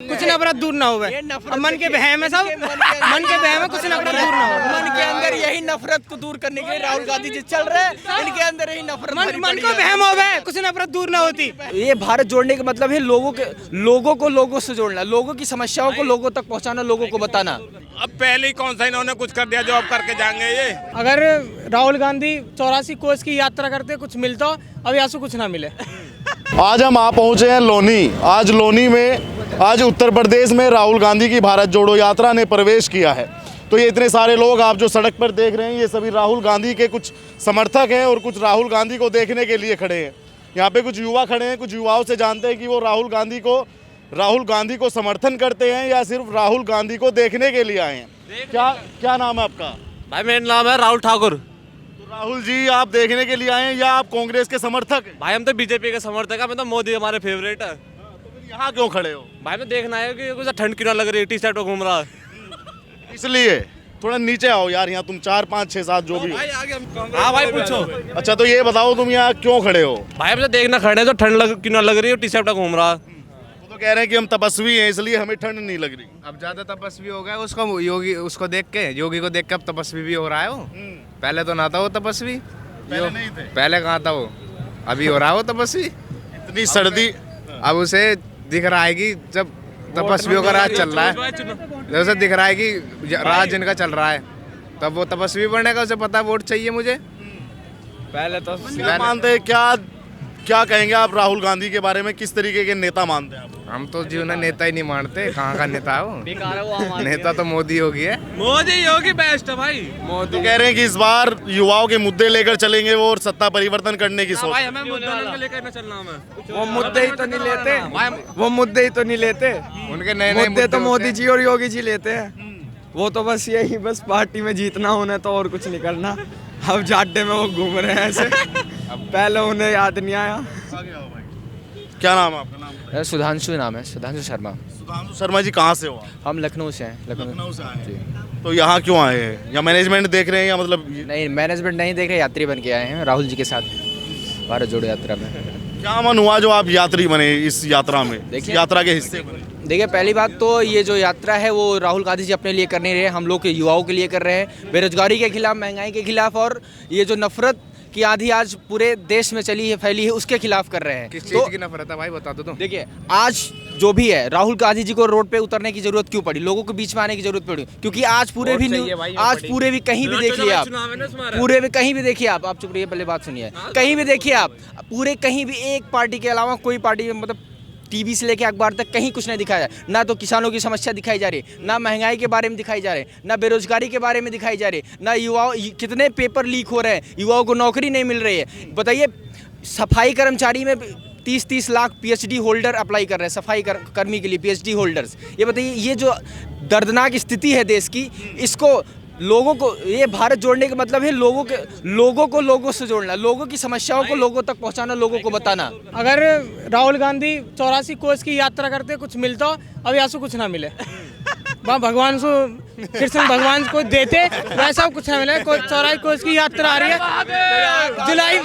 कुछ नफरत दूर ना हो मन के बहम है सब मन के बहम है, कुछ नफरत दूर ना हो। मन के अंदर यही नफरत को दूर करने के लिए राहुल गांधी जी चल रहे हैं। इनके अंदर यही नफरत मन को बहम हो गए, कुछ नफरत दूर ना होती। ये भारत जोड़ने का मतलब है लोगों को लोगों से जोड़ना, लोगों की समस्याओं को लोगों तक पहुंचाना, लोगों को बताना। अब पहले ही कौन सा इन्होंने कुछ कर दिया जो अब करके जाएंगे ये। अगर राहुल गांधी 84 कोस की यात्रा करते कुछ मिलता, अब यहाँ से कुछ ना मिले। आज हम आ पहुंचे हैं लोनी। आज लोनी में आज उत्तर प्रदेश में राहुल गांधी की भारत जोड़ो यात्रा ने प्रवेश किया है। तो ये इतने सारे लोग आप जो सड़क पर देख रहे हैं, ये सभी राहुल गांधी के कुछ समर्थक हैं और कुछ राहुल गांधी को देखने के लिए खड़े हैं। यहाँ पे कुछ युवा खड़े हैं, कुछ युवाओं से जानते हैं कि वो राहुल गांधी को समर्थन करते हैं या सिर्फ राहुल गांधी को देखने के लिए आए हैं। क्या नाम है आपका? भाई मेरा नाम है राहुल ठाकुर। तो राहुल जी, आप देखने के लिए आए हैं या आप कांग्रेस के समर्थक हैं? भाई हम तो बीजेपी के समर्थक है, मैं तो मोदी हमारे फेवरेट है। तो फिर यहाँ क्यों खड़े हो? भाई मैं देखना है कि कुछ ठंड क्यों ना लग रही है, टी शर्ट में घूम रहा है इसलिए। थोड़ा नीचे आओ यार, यहाँ तुम 4 5 6 7 जो भी। हाँ भाई पूछो। अच्छा तो ये बताओ तुम यहाँ क्यों खड़े हो? भाई हम तो देखना खड़े हैं, तो ठंड क्यों ना लग रही है, टी शर्ट में घूम रहा है। वो तो कह रहे हैं कि हम तपस्वी हैं इसलिए हमें ठंड नहीं लग रही। अब ज्यादा तपस्वी हो गया उसको, उसको देख के, योगी को देख के अब तपस्वी भी हो रहा है वो। पहले तो ना था वो तपस्वी, पहले नहीं थे। पहले कहाँ था वो, अभी हो रहा है वो तपस्वी। इतनी सर्दी। अब उसे दिख रहा है कि जब तपस्वियों का राज चल रहा है, जैसे दिख रहा है कि राज जिनका चल रहा है, तब वो तपस्वी बनेगा। उसे पता वोट चाहिए मुझे। पहले तो क्या मानते हैं, क्या कहेंगे आप राहुल गांधी के बारे में? किस तरीके के नेता मानते हैं आप? हम तो जीवन नेता ही नहीं मानते। कहाँ का नेता है वो? नेता तो मोदी योगी है। मोदी योगी बेस्ट है भाई। तो कह रहे हैं कि इस बार युवाओं के मुद्दे लेकर चलेंगे वो और सत्ता परिवर्तन करने की सोच। भाई हमें मुद्दा लेकर ना चलना हमें। वो मुद्दे ही तो नहीं लेते, वो मुद्दे ही तो नहीं लेते। उनके नए मुद्दे तो मोदी जी और योगी जी लेते हैं। वो तो बस यही, बस पार्टी में जीतना होना तो और कुछ नहीं करना। अब जाड्डे में वो घूम रहे हैं ऐसे। पहले उन्हें याद नहीं आया। क्या नाम है आपका? नाम सुधांशु नाम है, सुधांशु शर्मा। सुधांशु शर्मा जी, कहाँ से हो आप? हम लखनऊ से हैं। लखनऊ से आए हैं। तो यहाँ क्यों आए हैं? या मैनेजमेंट देख रहे हैं या मतलब नहीं, मैनेजमेंट नहीं देख रहे, यात्री बन के आए हैं राहुल जी के साथ भारत जोड़ो यात्रा में। क्या मन हुआ जो आप यात्री बने इस यात्रा में, इस यात्रा के हिस्से बने? देखिए, पहली बात तो ये जो यात्रा है वो राहुल गांधी जी अपने लिए कर नहीं रहे, हम लोग के युवाओं के लिए कर रहे हैं। बेरोजगारी के खिलाफ, महंगाई के खिलाफ और ये जो नफरत की आंधी आज पूरे देश में चली है, फैली है, उसके खिलाफ कर रहे हैं। किस चीज की नफरत है भाई, बता दो तुम। देखिए, आज जो भी है, राहुल गांधी जी को रोड पे उतरने की जरूरत क्यों पड़ी, लोगों के बीच में आने की जरूरत पड़ी? क्योंकि आज पूरे भी कहीं भी देखिए आप, पूरे भी कहीं भी देखिए आप चुप रहिए, पहले बात सुनिए। कहीं भी देखिए आप, पूरे कहीं भी एक पार्टी के अलावा कोई पार्टी, मतलब टीवी से लेके अखबार तक कहीं कुछ नहीं दिखाया जाए। ना तो किसानों की समस्या दिखाई जा रही, ना महंगाई के बारे में दिखाई जा रही, ना बेरोजगारी के बारे में दिखाई जा रही, ना युवाओं, कितने पेपर लीक हो रहे हैं, युवाओं को नौकरी नहीं मिल रही है। बताइए, सफाई कर्मचारी में 30-30 लाख पीएचडी होल्डर अप्लाई कर रहे हैं, सफाई कर्मी के लिए पीएचडी होल्डर्स। ये बताइए, ये जो दर्दनाक स्थिति है देश की, इसको लोगों को, ये भारत जोड़ने का मतलब है लोगों को लोगों से जोड़ना, लोगों की समस्याओं को लोगों तक पहुंचाना, लोगों को बताना। अगर राहुल गांधी 84 कोस की यात्रा करते कुछ मिलता, अब यहाँ से कुछ ना मिले। वहाँ भगवान से, कृष्ण भगवान को देते, वैसा कुछ ना मिले। 84 कोस की यात्रा आ रही है जुलाई,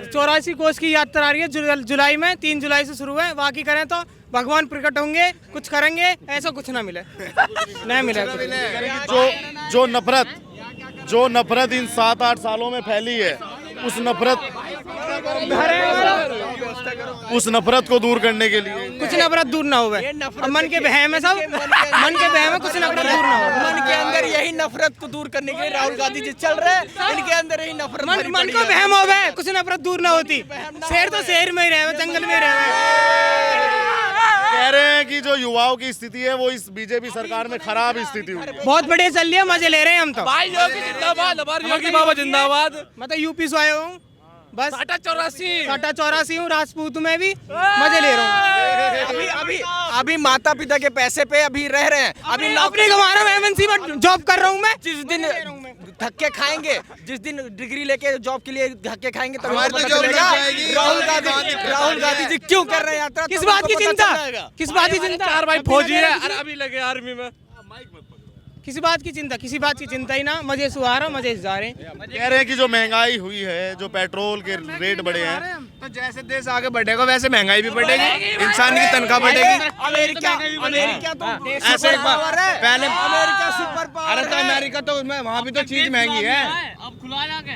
84 कोस की यात्रा आ रही है जुलाई में, 3 जुलाई से शुरू है। बाकी करें तो भगवान प्रकट होंगे, कुछ करेंगे, ऐसा कुछ ना मिले, नहीं मिले। जो नफरत इन 7-8 सालों में फैली है, उस नफरत को दूर करने के लिए कुछ नफरत दूर ना हो मन के बहम है सब मन के बहम है, कुछ नफरत दूर ना हो। मन के अंदर यही नफरत को दूर करने के लिए राहुल गांधी जी चल रहे हैं। इनके अंदर यही नफरत, मन को बहम हो गए, कुछ नफरत दूर ना होती। शेर तो शहर में ही रहे, जंगल में रहे। कह रहे हैं कि जो युवाओं की स्थिति है वो इस बीजेपी सरकार में खराब स्थिति हुई है। बहुत बढ़िया चल रही है, मजे ले रहे हैं हम तो। भाई योगी जिंदाबाद, हमारे योगी बाबा जिंदाबाद। मैं तो यूपी से आया हूँ, बस 84 हूँ, राजपूत में भी मजे ले रहा हूँ। अभी माता पिता के पैसे पे अभी रह रहे हैं, अभी नौकरी कमा रहा हूँ, एमएनसी में जॉब कर रहा हूँ मैं। जिस दिन धक्के खाएंगे, जिस दिन डिग्री लेके जॉब के लिए धक्के खाएंगे, तब पता चलेगा राहुल गांधी जी क्यों कर रहे हैं यात्रा। किस बात की चिंता, किस बात की चिंता? 4 भाई फौजी है, अभी लगे आर्मी में। किसी बात की चिंता ही ना, मजे से आ रहा, मजे से जा रहे हैं। कह रहे हैं कि जो महंगाई हुई है, जो पेट्रोल के रेट बढ़े हैं, तो जैसे देश आगे बढ़ेगा वैसे महंगाई भी बढ़ेगी, इंसान की तनख्वाह बढ़ेगी। अमेरिका तो ऐसे एक बार पहले अमेरिका सुपर पावर, अरे तो अमेरिका तो वहाँ भी तो चीज महंगी है। अब खुला जाके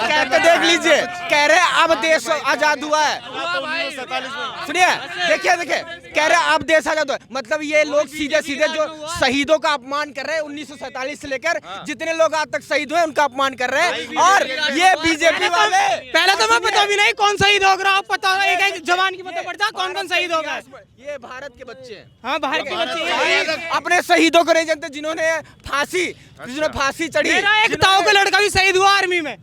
कहते देख लीजिए, कह रहे अब देश आजाद हुआ है। सुनिए, देखिए कह रहे अब देश आजाद हुआ है, मतलब ये लोग सीधे सीधे जो शहीदों का अपमान कर रहे हैं 1947 से लेकर जितने लोग आज तक शहीद हुए उनका अपमान कर रहे हैं। और ये बीजेपी वाले, पहले तो मैं पता भी नहीं कौन शहीद हो रहा, पता एक जवान की पता पड़ता कौन कौन शहीद होगा। ये भारत के बच्चे हैं। हाँ, बाहर के बच्चे अपने शहीदों को नहीं जानते, जिन्होंने फांसी चढ़ी। मेरा एक ताऊ का लड़का भी शहीद हुआ आर्मी में।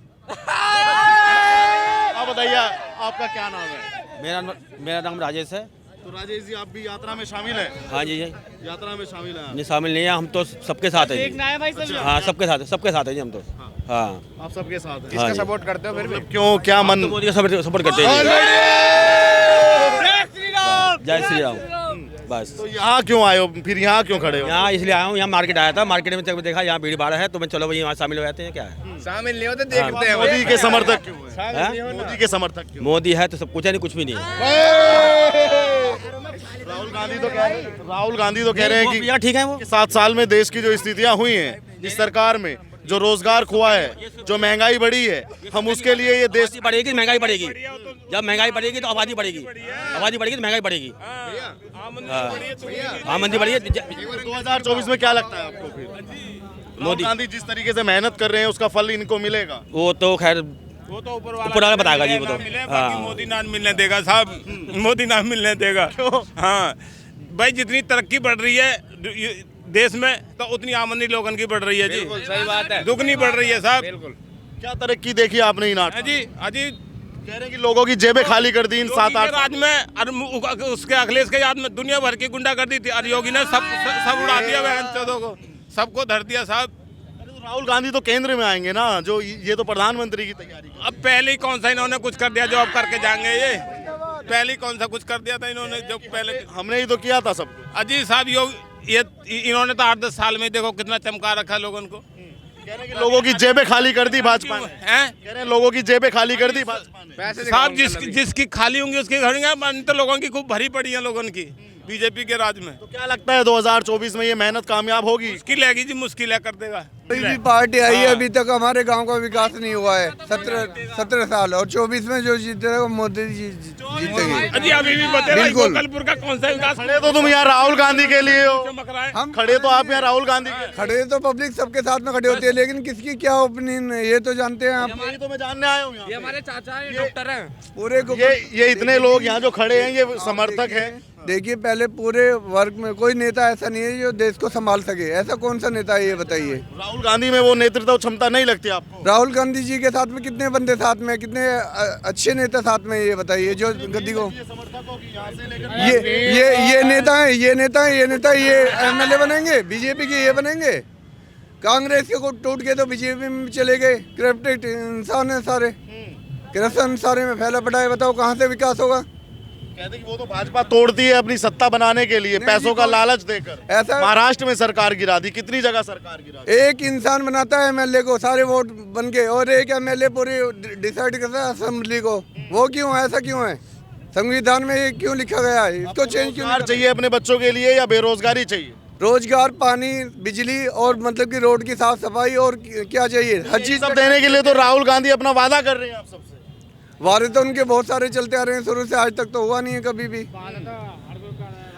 आप बताइए आपका क्या नाम है? मेरा नाम राजेश है। तो राजेश जी, आप भी यात्रा में शामिल हैं? हाँ जी, यात्रा में शामिल हैं? नहीं शामिल नहीं है, हम तो सबके साथ हैं जी। हाँ सबके साथ है जी हम तो। हाँ आप सबके साथ हैं? हाँ जी। सपोर्ट करते हो फिर भी? क्यों, क्या मन? तो मोदी का सपोर्ट करते हैं। जय श्री राम। बस तो यहाँ क्यों आए हो, फिर यहाँ क्यों खड़े हो? यहाँ इसलिए आया हूँ, यहाँ मार्केट आया था, मार्केट में जब देखा यहाँ भीड़ भाड़ है तो मैं चलो भाई यहाँ शामिल हो जाते हैं। क्या है, शामिल नहीं होते, देखते हैं। मोदी के समर्थक क्यों हैं? हाँ? मोदी के समर्थक क्यों? मोदी है तो सब कुछ है, नहीं कुछ भी नहीं है। राहुल गांधी तो कह रहे हैं कि यहाँ ठीक है वो। 7 साल में देश की जो स्थितियां हुई हैं इस सरकार में, जो रोजगार खोआ है, जो महंगाई बढ़ी है, हम उसके लिए ये देश बढ़ेगी, महंगाई बढ़ेगी। जब महंगाई बढ़ेगी तो आबादी बढ़ेगी, तो महंगाई बढ़ेगी। आमदनी बढ़ी है। 2024 में क्या लगता है आपको फिर? राहुल गांधी जिस तरीके से मेहनत कर रहे हैं उसका फल इनको मिलेगा? वो तो खैर वो तो ऊपर वाला बताएगा जी, वो तो। हाँ। मोदी ना मिलने देगा साहब, मोदी ना मिलने देगा। हाँ भाई, जितनी तरक्की बढ़ रही है देश में तो उतनी आमदनी लोगन की बढ़ रही है जी। सही बात है, दुगनी बढ़ रही है साहब। क्या तरक्की देखी आपने इन 8 जी अजी, कह रहे हैं कि लोगों की जेबें खाली कर दी इन 7-8 राज में, और उसके अखिलेश के याद में दुनिया भर की गुंडा कर दी थी, और योगी ने सब उड़ा दिया बहन चौधों को, सबको धर दिया साहब। राहुल गांधी तो केंद्र में आएंगे ना, जो ये तो प्रधानमंत्री की तैयारी कर। अब पहले ही कौन सा इन्होंने कुछ कर दिया जो अब करके जाएंगे? ये पहले ही कौन सा कुछ कर दिया था इन्होंने जो पहले? हमने ही तो किया था सब। अजी साहब, ये इन्होंने तो 8-10 साल में देखो कितना चमका रखा लोगों को। कह रहे हैं कि लोगों की जेबें खाली कर दी भाजपा ने। हैं? कह रहे हैं लोगों की जेबें खाली कर दी भाजपा ने। साहब, जिसकी खाली होंगी उसकी घड़ेंगे, तो लोगों की खूब भरी पड़ी है लोगों की बीजेपी के राज में। तो क्या लगता है 2024 में ये मेहनत कामयाब होगी? मुश्किल है जी, मुश्किल है, कर देगा। कोई भी पार्टी आई है अभी तक हमारे गांव का विकास नहीं हुआ है। 17 साल, और 24 में जो जीतेगा वो मोदी जी जीतेंगे। अजी अभी भी बते भाई, गोपालपुर का कौन सा विकास? खड़े तो तुम यहाँ राहुल गांधी के लिए हो, चमक रहा है। हम खड़े तो आप यहाँ राहुल गांधी के। खड़े तो पब्लिक सबके साथ में खड़े होती है, लेकिन किसकी क्या ओपिनियन है ये तो जानते हैं आप। यही तो मैं जानने आया हूँ यहाँ पे। हमारे चाचा है, डॉक्टर हैं। पूरे ये इतने लोग यहाँ जो खड़े हैं ये समर्थक हैं। देखिए, पहले पूरे वर्ग में कोई नेता ऐसा नहीं है जो देश को संभाल सके। ऐसा कौन सा नेता है ये बताइए? राहुल गांधी में वो नेतृत्व क्षमता नहीं लगती आपको? राहुल गांधी जी के साथ में कितने बंदे साथ में, कितने अच्छे नेता साथ में, ये बताइए जो गद्दी को ये नेता है, ये एमएलए बनेंगे, बीजेपी के ये बनेंगे। कांग्रेस के को टूट गए तो बीजेपी में चले गए। करप्टेड इंसान है सारे, करप्शन सारे में फैला पड़ा है। बताओ कहाँ से विकास होगा? कहते कि वो तो भाजपा तोड़ती है अपनी सत्ता बनाने के लिए, पैसों का लालच देकर। ऐसा महाराष्ट्र में सरकार गिरा दी, कितनी जगह सरकार गिरा दी। एक इंसान बनाता है एमएलए को, सारे वोट बन के, और एक एमएलए पूरी डिसाइड करता है असेंबली को। वो क्यों, ऐसा क्यों है? संविधान में ये क्यों लिखा गया है? इसको चेंज क्यों चाहिए अपने बच्चों के लिए या बेरोजगारी चाहिए? रोजगार, पानी, बिजली और मतलब कि रोड की साफ सफाई, और क्या चाहिए? हर चीज सब देने के लिए तो राहुल गांधी अपना वादा कर रहे हैं आप सबसे। वादे तो उनके बहुत सारे चलते आ रहे हैं शुरू से, आज तक तो हुआ नहीं है कभी भी।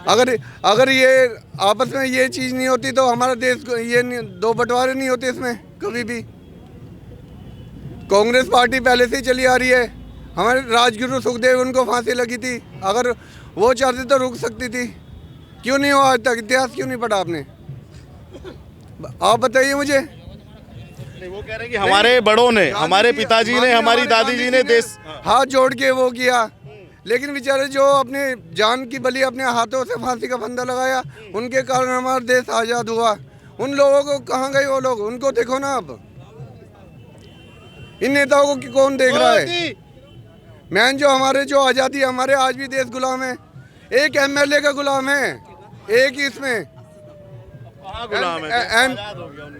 अगर ये आपस में ये चीज नहीं होती तो हमारा देश ये दो बंटवारे नहीं होते इसमें कभी भी। कांग्रेस पार्टी पहले से ही चली आ रही है। हमारे राजगुरु सुखदेव, उनको फांसी लगी थी, अगर वो चाहते तो रुक सकती थी। क्यों नहीं हुआ आज तक? इतिहास क्यों नहीं पढ़ा आपने? आप बताइए मुझे। वो कह रहे हैं कि हमारे बड़ों ने, हमारे पिताजी ने, हमारी दादी जी ने देश हाथ जोड़ के वो किया, लेकिन बेचारे जो अपने जान की बलि अपने हाथों से फांसी का फंदा लगाया, उनके कारण हमारा देश आज़ाद हुआ। उन लोगों को कहाँ गए वो लोग? उनको देखो ना अब। इन नेताओं को कौन देख रहा है? मैन जो हमारे जो आज़ादी, हमारे आज भी देश गुलाम है। एक एमएलए का गुलाम है, एक ही इसमें। गुलाम है,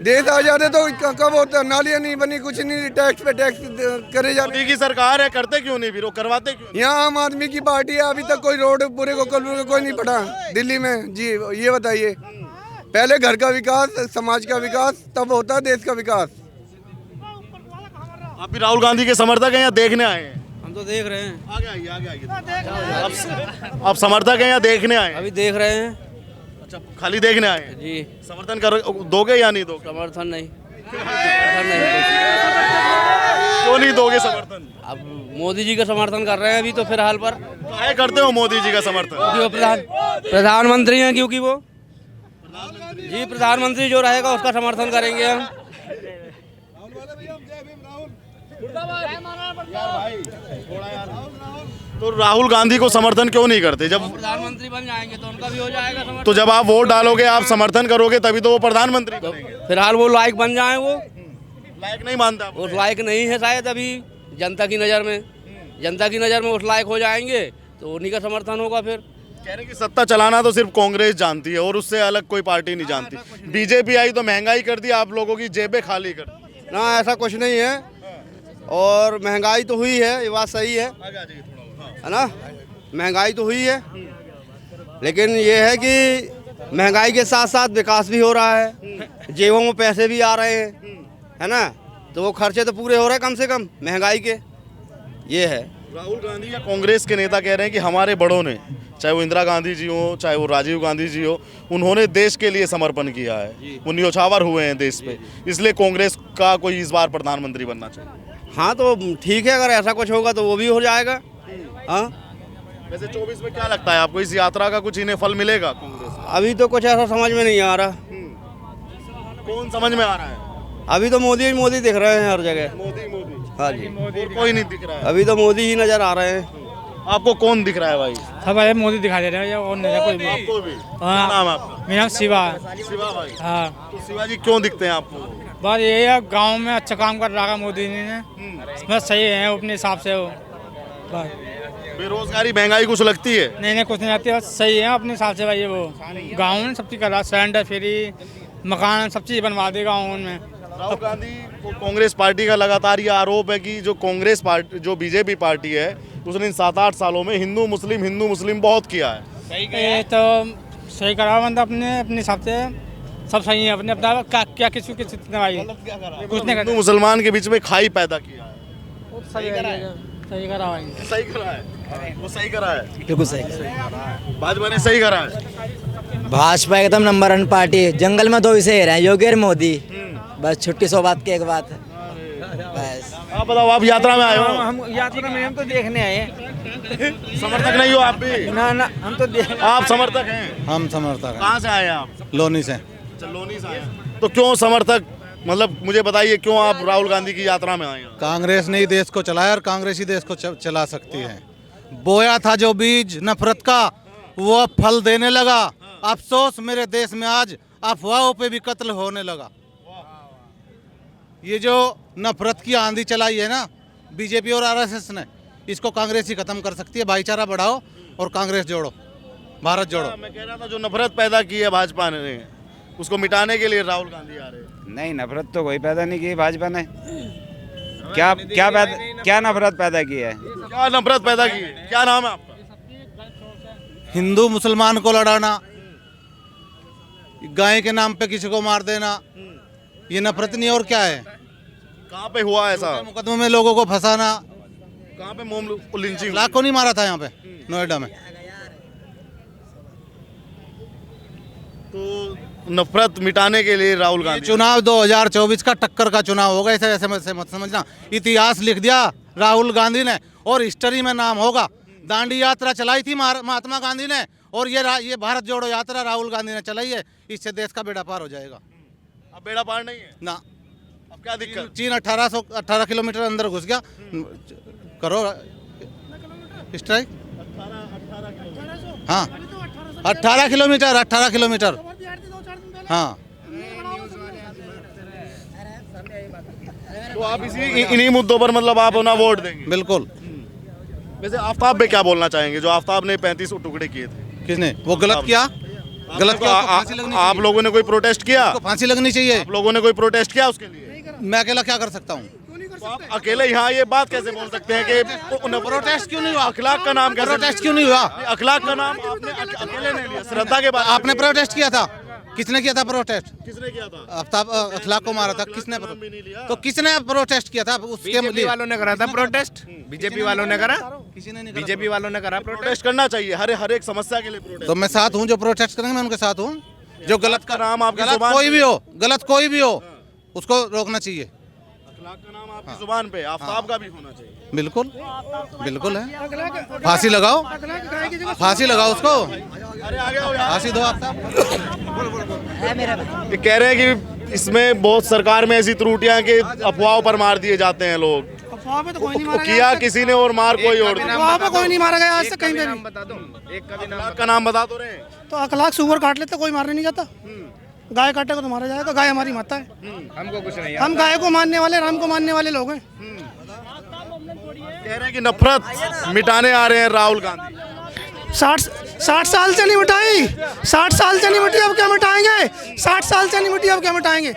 देश आजाद है तो कब होता, नालियाँ नहीं बनी, कुछ नहीं, टैक्स पे टैक्स करे जाते। मोदी की सरकार है, करते क्यों नहीं फिर वो, करवाते क्यों नहीं? यहाँ आम आदमी की पार्टी है, अभी तक कोई रोड पूरे को कोई नहीं पड़ा दिल्ली में जी। ये बताइए, पहले घर का विकास, समाज का विकास, तब होता है देश का विकास। आप भी राहुल गांधी के समर्थक हैं या देखने आए हैं? हम तो देख रहे हैं। आगे आइए, आगे आइए। आप समर्थक हैं या देखने आए हैं? अभी देख रहे हैं अच्छा, खाली देखने आए हैं। जी। समर्थन कर दोगे या नहीं दोगे? समर्थन नहीं, क्यों नहीं दोगे समर्थन? अब मोदी जी का समर्थन कर रहे हैं अभी तो फिलहाल पर। काहे करते हो मोदी जी का समर्थन? क्योंकि वो प्रधानमंत्री हैं, क्योंकि वो जी प्रधानमंत्री जो रहेगा उसका समर्थन करेंगे हम। तो राहुल गांधी को समर्थन क्यों नहीं करते? जब प्रधानमंत्री बन जाएंगे तो उनका भी हो जाएगा समर्थन। तो जब आप वोट डालोगे, आप समर्थन करोगे, तभी तो वो प्रधानमंत्री बनेंगे। फिलहाल वो लायक बन जाए, वो लायक नहीं मानता आप? उस लायक नहीं है शायद अभी जनता की नज़र में। जनता की नज़र में उस लायक हो जाएंगे तो उन्हीं का समर्थन होगा। फिर कह रहे कि सत्ता चलाना तो सिर्फ कांग्रेस जानती है और उससे अलग कोई पार्टी नहीं जानती। बीजेपी आई तो महंगाई कर दी, आप लोगों की जेबें खाली कर दी। ना ऐसा कुछ नहीं है, और महंगाई तो हुई है, ये बात सही है ना, महंगाई तो हुई है, लेकिन ये है कि महंगाई के साथ साथ विकास भी हो रहा है, जेबों में पैसे भी आ रहे हैं, है ना, तो वो खर्चे तो पूरे हो रहे हैं कम से कम महंगाई के। ये है। राहुल गांधी या कांग्रेस के नेता कह रहे हैं कि हमारे बड़ों ने, चाहे वो इंदिरा गांधी जी हो, चाहे वो राजीव गांधी जी हो, उन्होंने देश के लिए समर्पण किया है, वो न्योछावर हुए हैं देश पे, इसलिए कांग्रेस का कोई इस बार प्रधानमंत्री बनना चाहिए। हाँ तो ठीक है, अगर ऐसा कुछ होगा तो वो भी हो जाएगा। हाँ, वैसे 24 में क्या लगता है आपको, इस यात्रा का कुछ इन्हें फल मिलेगा कांग्रेस? अभी तो कुछ ऐसा समझ में नहीं आ रहा। कौन समझ में आ रहा है? अभी तो मोदी मोदी दिख रहे हैं हर जगह। मोदी मोदी। हाँ जी, और कोई नहीं दिख रहा है? अभी तो मोदी ही नजर आ रहे हैं। आपको कौन दिख रहा है भाई? सब अरे मोदी दिखा दे रहे हैं और नहीं कोई भी। आपको भी? क्या हाँ। नाम है आपका? मेरा नाम शिवा है। शिवा भाई। हाँ, तो शिवा जी क्यों दिखते हैं आपको? बस यही है, गांव में अच्छा काम कर रहा है मोदी जी ने, बस सही है अपने हिसाब से वो। बस बेरोजगारी महंगाई कुछ लगती है? नहीं कुछ नहीं आती, बस सही है अपने हिसाब से भाई। वो गाँव में सब चीज़ कर रहा है, सिलेंडर फ्री, मकान सब चीज़ बनवा दे गाँव में। राहुल गांधी को कांग्रेस पार्टी का लगातार ये आरोप है कि जो कांग्रेस पार्टी, जो बीजेपी पार्टी है, उसने इन 7-8 सालों में हिंदू मुस्लिम बहुत किया है। ये तो सही करा बंदा अपने हिसाब से, सब सही है अपने अपना। क्या किसी भाई कुछ नहीं हिंदू मुसलमान के बीच में खाई पैदा किया है। सही करा भाई। सही करा है, वो सही करा है, बिल्कुल सही। भाजपा ने सही करा है। भाजपा एकदम नंबर 1 पार्टी है। जंगल में 2 ही से रहे हैं, योगी और मोदी। बस छुट्टी सौगात की एक बात है बस। आप बताओ, आप यात्रा में आए हो? हम यात्रा में, हम तो देखने आए हैं। समर्थक नहीं हो आप भी? ना हम तो आप समर्थक हैं? हम समर्थक हैं। कहाँ से आए हैं आप? लोनी से। लोनी से आए हैं। तो क्यों समर्थक, मतलब मुझे बताइए क्यों आप राहुल गांधी की यात्रा में आए हैं? कांग्रेस ने ही देश को चलाया और कांग्रेस ही देश को चला सकती है। बोया था जो बीज नफरत का, वो अब फल देने लगा। अफसोस मेरे देश में आज अफवाहों पे भी कत्ल होने लगा। ये जो नफरत की आंधी चलाई है ना बीजेपी और आरएसएस ने, इसको कांग्रेस ही खत्म कर सकती है। भाईचारा बढ़ाओ और कांग्रेस जोड़ो, भारत जोड़ो। मैं कह रहा था जो नफरत पैदा की है भाजपा ने, उसको मिटाने के लिए राहुल गांधी आ रहे हैं। नहीं, नफरत तो कोई पैदा नहीं की भाजपा ने। क्या नफरत पैदा की है? क्या नफरत पैदा की है? क्या नाम है आपका? हिंदू मुसलमान को लड़ाना, गाय के नाम पे किसी को मार देना, ये नफरत नहीं और क्या है? कहाँ पे हुआ ऐसा? मुकदमे में लोगों को फंसाना। कहाँ पे मोम लिंचिंग? लाख को नहीं मारा था यहाँ पे नोएडा में। तो नफरत मिटाने के लिए राहुल गांधी। चुनाव 2024 का टक्कर का चुनाव होगा, ऐसे मत समझना। इतिहास लिख दिया राहुल गांधी ने और हिस्ट्री में नाम होगा। दांडी यात्रा चलाई थी महात्मा गांधी ने, और ये भारत जोड़ो यात्रा राहुल गांधी ने चलाई है। इससे देश का बेड़ा पार हो जाएगा। अब बेड़ा पार नहीं है ना। अब क्या दिक्कत? चीन 18 किलोमीटर अंदर घुस गया। करो स्ट्राइक। हाँ 18 किलोमीटर। हाँ, तो आप इन्हीं मुद्दों पर मतलब आप ना वोट देंगे? बिल्कुल। वैसे आफ्ताब पे क्या बोलना चाहेंगे, जो आफ्ताब ने 35 टुकड़े किए थे? किसने? वो गलत किया। गलत किया, उसको फांसी लगनी आप लोगों ने कोई प्रोटेस्ट किया? चाहिए, फांसी लगनी चाहिए। आप लोगों ने कोई प्रोटेस्ट किया उसके लिए? मैं अकेला क्या कर सकता हूँ? तो आप अकेले यहाँ ये बात कैसे बोल सकते हैं कि प्रोटेस्ट क्यों नहीं हुआ? अखलाक का नाम कैसे? प्रोटेस्ट क्यों नहीं हुआ? अखलाक का नाम आपने अकेले नहीं लिया, श्रद्धा के बाद आपने प्रोटेस्ट किया था? किसने किया था प्रोटेस्ट? किसने किया था? आफ्ताब अखलाक को मारा था किसने? तो किसने प्रोटेस्ट किया था उसके लिए? वालों ने करा था प्रोटेस्ट, बीजेपी वालों ने करा, किसी ने नहीं बीजेपी वालों ने करा प्रोटेस्ट करना चाहिए हर एक समस्या के लिए प्रोटेस्ट। तो मैं साथ हूँ, जो प्रोटेस्ट करेंगे मैं उनके साथ हूँ। जो गलत का नाम आपकी गलत जुबान कोई भी हो, गलत कोई भी हो, उसको रोकना चाहिए। अखलाक का नाम आपकी जुबान पे, आफ्ताब का भी होना चाहिए। बिल्कुल बिल्कुल है। फांसी लगाओ, फांसी लगाओ उसको, फांसी दो आफ्ताब। ये कह रहे हैं कि इसमें बहुत सरकार में ऐसी त्रुटियां कि अफवाहों पर मार दिए जाते हैं लोग। अफवाह पे तो कोई नहीं मारा किया किसी ने और मार कोई और। अफवाह पे कोई नहीं मारा गया आज तक कहीं पे भी। बता दो, एक का भी नाम अखलाक का नाम बता तो रहे हैं। तो अखलाक सुअर काट लेते कोई मारने नहीं जाता। गाय काटेगा तो मारा जाएगा, गाय हमारी माता है। हमको कुछ नहीं। हम गाय को मानने वाले, राम को मानने वाले लोग हैं। कह रहे हैं कि नफरत मिटाने आ रहे हैं राहुल गांधी। 60 साल से नहीं मिटाई, 60 साल से नहीं मिटी, अब क्या मिटाएंगे? 60 साल से नहीं मिटी, अब क्या मिटाएंगे?